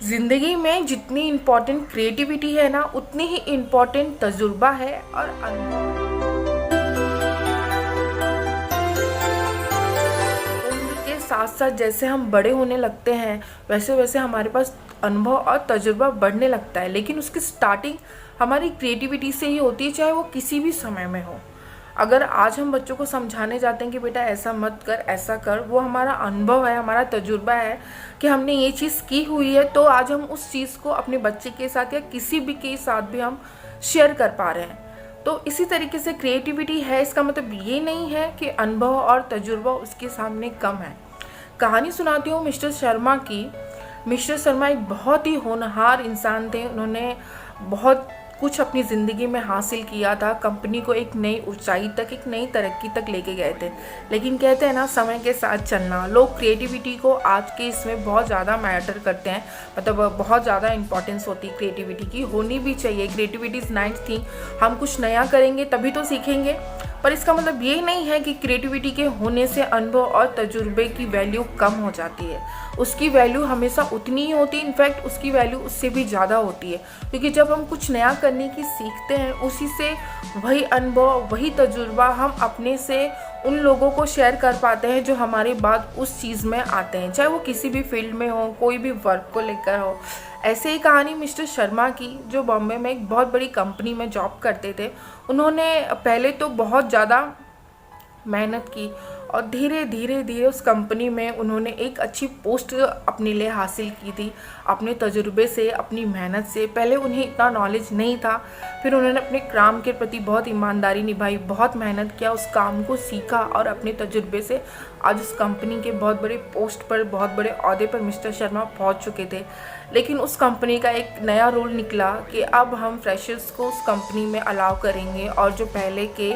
ज़िंदगी में जितनी इम्पोर्टेंट क्रिएटिविटी है ना, उतनी ही इम्पोर्टेंट तजुर्बा है और अनुभव। उम्र के साथ साथ जैसे हम बड़े होने लगते हैं, वैसे वैसे हमारे पास अनुभव और तजुर्बा बढ़ने लगता है। लेकिन उसकी स्टार्टिंग हमारी क्रिएटिविटी से ही होती है, चाहे वो किसी भी समय में हो। अगर आज हम बच्चों को समझाने जाते हैं कि बेटा ऐसा मत कर, ऐसा कर, वो हमारा अनुभव है, हमारा तजुर्बा है कि हमने ये चीज़ की हुई है, तो आज हम उस चीज़ को अपने बच्चे के साथ या किसी भी के साथ भी हम शेयर कर पा रहे हैं। तो इसी तरीके से क्रिएटिविटी है, इसका मतलब ये नहीं है कि अनुभव और तजुर्बा उसके सामने कम है। कहानी सुनाती हूँ मिस्टर शर्मा की। मिस्टर शर्मा एक बहुत ही होनहार इंसान थे। उन्होंने बहुत कुछ अपनी ज़िंदगी में हासिल किया था, कंपनी को एक नई ऊंचाई तक, एक नई तरक्की तक लेके गए थे। लेकिन कहते हैं ना, समय के साथ चलना। लोग क्रिएटिविटी को आज के इसमें बहुत ज़्यादा मैटर करते हैं, मतलब बहुत ज़्यादा इंपॉर्टेंस होती है क्रिएटिविटी की, होनी भी चाहिए। Creativity is nice thing. हम कुछ नया करेंगे तभी तो सीखेंगे। पर इसका मतलब ये नहीं है कि क्रिएटिविटी के होने से अनुभव और तजुर्बे की वैल्यू कम हो जाती है। उसकी वैल्यू हमेशा उतनी ही होती है, इनफैक्ट उसकी वैल्यू उससे भी ज़्यादा होती है। क्योंकि जब हम कुछ नया करने की सीखते हैं, उसी से वही अनुभव, वही तजुर्बा हम अपने से उन लोगों को शेयर कर पाते हैं जो हमारे बाद उस चीज़ में आते हैं, चाहे वो किसी भी फील्ड में हो, कोई भी वर्क को लेकर हो। ऐसे ही कहानी मिस्टर शर्मा की, जो बॉम्बे में एक बहुत बड़ी कंपनी में जॉब करते थे। उन्होंने पहले तो बहुत ज़्यादा मेहनत की और धीरे धीरे धीरे उस कंपनी में उन्होंने एक अच्छी पोस्ट अपने लिए हासिल की थी, अपने तजुर्बे से, अपनी मेहनत से। पहले उन्हें इतना नॉलेज नहीं था, फिर उन्होंने अपने काम के प्रति बहुत ईमानदारी निभाई, बहुत मेहनत किया, उस काम को सीखा और अपने तजुर्बे से आज उस कंपनी के बहुत बड़े पोस्ट पर, बहुत बड़े ओहदे पर मिस्टर शर्मा पहुंच चुके थे। लेकिन उस कंपनी का एक नया रूल निकला कि अब हम फ्रेशर्स को उस कंपनी में अलाउ करेंगे और जो पहले के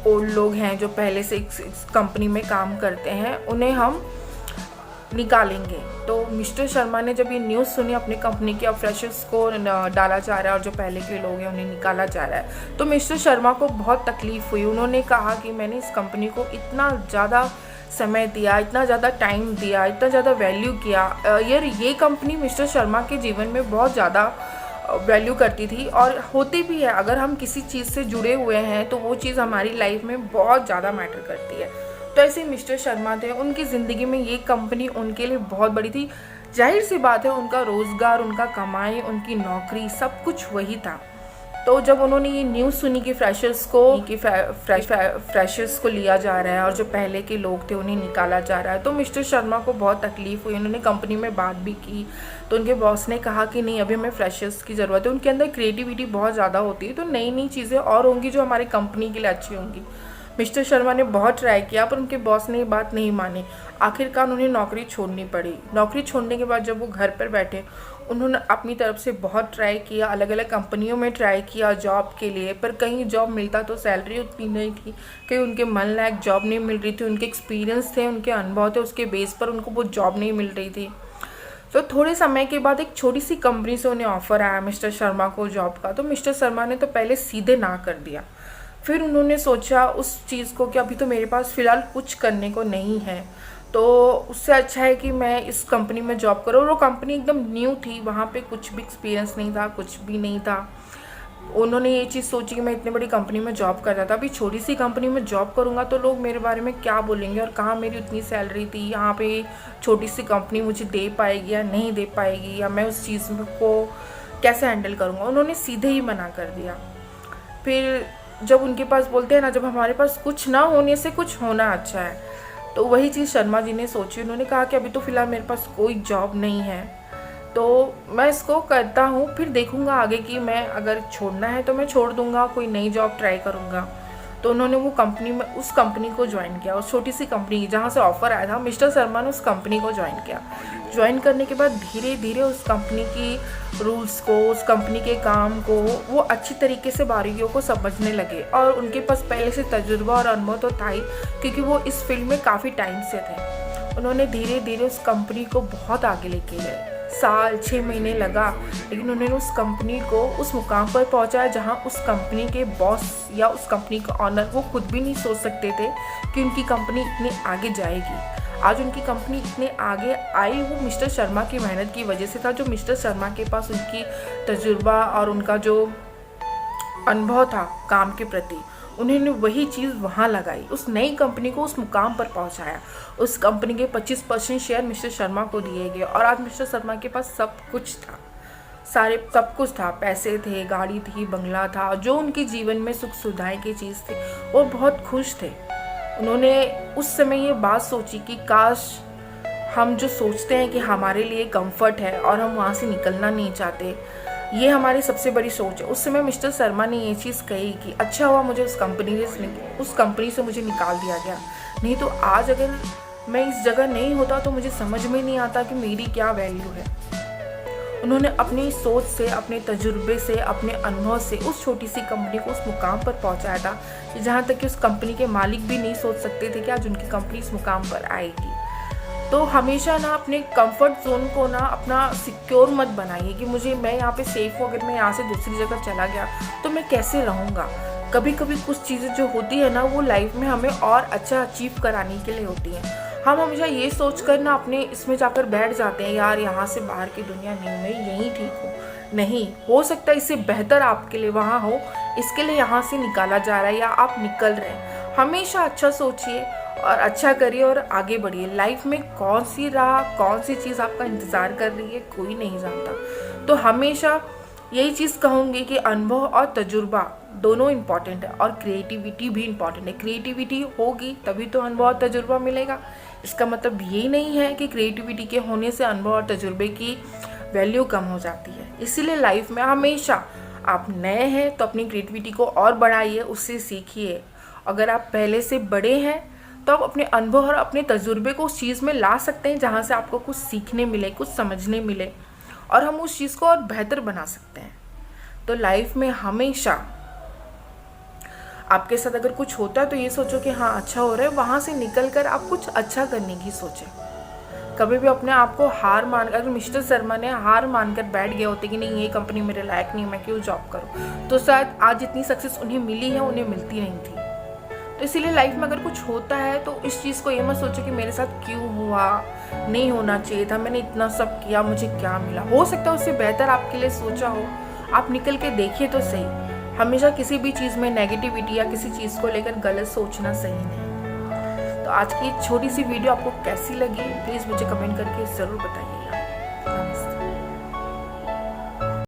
ओल्ड लोग हैं, जो पहले से इस कंपनी में काम करते हैं, उन्हें हम निकालेंगे। तो मिस्टर शर्मा ने जब ये न्यूज़ सुनी अपनी कंपनी के अब फ्रेशर्स को डाला जा रहा है और जो पहले के लोग हैं उन्हें निकाला जा रहा है, तो मिस्टर शर्मा को बहुत तकलीफ़ हुई। उन्होंने कहा कि मैंने इस कंपनी को इतना ज़्यादा समय दिया, इतना ज़्यादा टाइम दिया, इतना ज़्यादा वैल्यू किया। यार, ये कंपनी मिस्टर शर्मा के जीवन में बहुत ज़्यादा वैल्यू करती थी और होती भी है। अगर हम किसी चीज़ से जुड़े हुए हैं तो वो चीज़ हमारी लाइफ में बहुत ज़्यादा मैटर करती है। तो ऐसे मिस्टर शर्मा थे, उनकी ज़िंदगी में ये कंपनी उनके लिए बहुत बड़ी थी। जाहिर सी बात है, उनका रोज़गार, उनका कमाई, उनकी नौकरी, सब कुछ वही था। तो जब उन्होंने ये न्यूज़ सुनी कि फ्रेशर्स को लिया जा रहा है और जो पहले के लोग थे उन्हें निकाला जा रहा है, तो मिस्टर शर्मा को बहुत तकलीफ़ हुई। उन्होंने कंपनी में बात भी की, तो उनके बॉस ने कहा कि नहीं, अभी हमें फ्रेशर्स की ज़रूरत है। उनके अंदर क्रिएटिविटी बहुत ज़्यादा होती है, तो नई नई चीज़ें और होंगी जो हमारी कंपनी के लिए अच्छी होंगी। मिस्टर शर्मा ने बहुत ट्राई किया, पर उनके बॉस ने ये बात नहीं मानी। आखिरकार उन्हें नौकरी छोड़नी पड़ी। नौकरी छोड़ने के बाद जब वो घर पर बैठे, उन्होंने अपनी तरफ से बहुत ट्राई किया, अलग अलग कंपनियों में ट्राई किया जॉब के लिए, पर कहीं जॉब मिलता तो सैलरी उतनी नहीं थी, कहीं उनके मन लायक जॉब नहीं मिल रही थी। उनके एक्सपीरियंस थे, उनके अनुभव थे, उसके बेस पर उनको वो जॉब नहीं मिल रही थी। तो थोड़े समय के बाद एक छोटी सी कंपनी से उन्हें ऑफ़र आया मिस्टर शर्मा को जॉब का। तो मिस्टर शर्मा ने तो पहले सीधे ना कर दिया। फिर उन्होंने सोचा उस चीज़ को कि अभी तो मेरे पास फ़िलहाल कुछ करने को नहीं है, तो उससे अच्छा है कि मैं इस कंपनी में जॉब करूँ। और वो कंपनी एकदम न्यू थी, वहाँ पे कुछ भी एक्सपीरियंस नहीं था, कुछ भी नहीं था। उन्होंने ये चीज़ सोची कि मैं इतनी बड़ी कंपनी में जॉब कर रहा था, अभी छोटी सी कंपनी में जॉब करूँगा तो लोग मेरे बारे में क्या बोलेंगे, और कहाँ मेरी उतनी सैलरी थी, यहाँ पे छोटी सी कंपनी मुझे दे पाएगी या नहीं दे पाएगी, या मैं उस चीज़ को कैसे हैंडल करूँगा। उन्होंने सीधे ही मना कर दिया। फिर जब उनके पास बोलते हैं ना, जब हमारे पास कुछ ना होने से कुछ होना अच्छा है, तो वही चीज़ शर्मा जी ने सोची। उन्होंने कहा कि अभी तो फ़िलहाल मेरे पास कोई जॉब नहीं है, तो मैं इसको करता हूँ, फिर देखूँगा आगे कि मैं अगर छोड़ना है तो मैं छोड़ दूँगा, कोई नई जॉब ट्राई करूँगा। तो उन्होंने वो कंपनी में, उस कंपनी को ज्वाइन किया, उस छोटी सी कंपनी जहाँ से ऑफ़र आया था। मिस्टर शर्मा ने उस कंपनी को ज्वाइन किया। ज्वाइन करने के बाद धीरे धीरे उस कंपनी की रूल्स को, उस कंपनी के काम को वो अच्छी तरीके से बारीकियों को समझने लगे। और उनके पास पहले से तजुर्बा और अनुभव तो था ही, क्योंकि वो इस फील्ड में काफ़ी टाइम से थे। उन्होंने धीरे धीरे उस कंपनी को बहुत आगे लेके गए। साल 6 महीने लगा, लेकिन उन्होंने उस कंपनी को उस मुकाम पर पहुंचाया जहां उस कंपनी के बॉस या उस कंपनी का ऑनर वो खुद भी नहीं सोच सकते थे कि उनकी कंपनी इतनी आगे जाएगी। आज उनकी कंपनी इतने आगे आई वो मिस्टर शर्मा की मेहनत की वजह से था। जो मिस्टर शर्मा के पास उनकी तजुर्बा और उनका जो अनुभव था काम के प्रति, उन्होंने वही चीज़ वहाँ लगाई, उस नई कंपनी को उस मुकाम पर पहुँचाया। उस कंपनी के 25% शेयर मिस्टर शर्मा को दिए गए और आज मिस्टर शर्मा के पास सब कुछ था, सब कुछ था, पैसे थे, गाड़ी थी, बंगला था, जो उनके जीवन में सुख सुविधाएं की चीज़ थी, वो बहुत खुश थे। उन्होंने उस समय ये बात सोची कि काश हम जो सोचते हैं कि हमारे लिए कंफर्ट है और हम वहाँ से निकलना नहीं चाहते, ये हमारी सबसे बड़ी सोच है। उस समय मिस्टर शर्मा ने ये चीज़ कही कि अच्छा हुआ मुझे उस कंपनी से मुझे निकाल दिया गया, नहीं तो आज अगर मैं इस जगह नहीं होता तो मुझे समझ में नहीं आता कि मेरी क्या वैल्यू है। उन्होंने अपनी सोच से, अपने तजुर्बे से, अपने अनुभव से उस छोटी सी कंपनी को उस मुकाम पर पहुंचाया था कि जहां तक कि उस कंपनी के मालिक भी नहीं सोच सकते थे कि आज उनकी कंपनी इस मुकाम पर आएगी। तो हमेशा ना अपने कंफर्ट जोन को ना अपना सिक्योर मत बनाइए कि मैं यहाँ पे सेफ हूँ, अगर मैं यहाँ से दूसरी जगह चला गया तो मैं कैसे रहूँगा। कभी कभी कुछ चीज़ें जो होती है ना वो लाइफ में हमें और अच्छा अचीव कराने के लिए होती हैं। हम हमेशा ये सोच कर ना अपने इसमें जाकर बैठ जाते हैं, यार यहाँ से बाहर की दुनिया नहीं, मैं यहीं ठीक हूँ। नहीं, हो सकता है इससे बेहतर आपके लिए वहाँ हो, इसके लिए यहाँ से निकाला जा रहा है या आप निकल रहे हैं। हमेशा अच्छा सोचिए और अच्छा करिए और आगे बढ़िए। लाइफ में कौन सी राह, कौन सी चीज़ आपका इंतज़ार कर रही है, कोई नहीं जानता। तो हमेशा यही चीज़ कहूँगी कि अनुभव और तजुर्बा दोनों इम्पॉर्टेंट है और क्रिएटिविटी भी इम्पॉर्टेंट है। क्रिएटिविटी होगी तभी तो अनुभव और तजुर्बा मिलेगा। इसका मतलब ये नहीं है कि क्रिएटिविटी के होने से अनुभव और तजुर्बे की वैल्यू कम हो जाती है। इसीलिए लाइफ में हमेशा आप नए हैं तो अपनी क्रिएटिविटी को और बढ़ाइए, उससे सीखिए। अगर आप पहले से बड़े हैं तो आप अपने अनुभव और अपने तजुर्बे को उस चीज़ में ला सकते हैं जहाँ से आपको कुछ सीखने मिले, कुछ समझने मिले और हम उस चीज़ को और बेहतर बना सकते हैं। तो लाइफ में हमेशा आपके साथ अगर कुछ होता है तो ये सोचो कि हाँ अच्छा हो रहा है, वहाँ से निकल कर आप कुछ अच्छा करने की सोचें। कभी भी अपने आप को हार मान, अगर मिस्टर शर्मा ने हार मानकर बैठ गए होते कि नहीं ये कंपनी मेरे लायक नहीं, मैं क्यों जॉब करूँ, तो शायद आज इतनी सक्सेस उन्हें मिली है, उन्हें मिलती नहीं थी। तो इसीलिए लाइफ में अगर कुछ होता है तो इस चीज़ को ये मत सोचो कि मेरे साथ क्यों हुआ, नहीं होना चाहिए था, मैंने इतना सब किया, मुझे क्या मिला। हो सकता है उससे बेहतर आपके लिए सोचा हो, आप निकल के देखिए तो सही। हमेशा किसी भी चीज़ में नेगेटिविटी या किसी चीज़ को लेकर गलत सोचना सही नहीं। तो आज की छोटी सी वीडियो आपको कैसी लगी प्लीज़ मुझे कमेंट करके ज़रूर बताइए।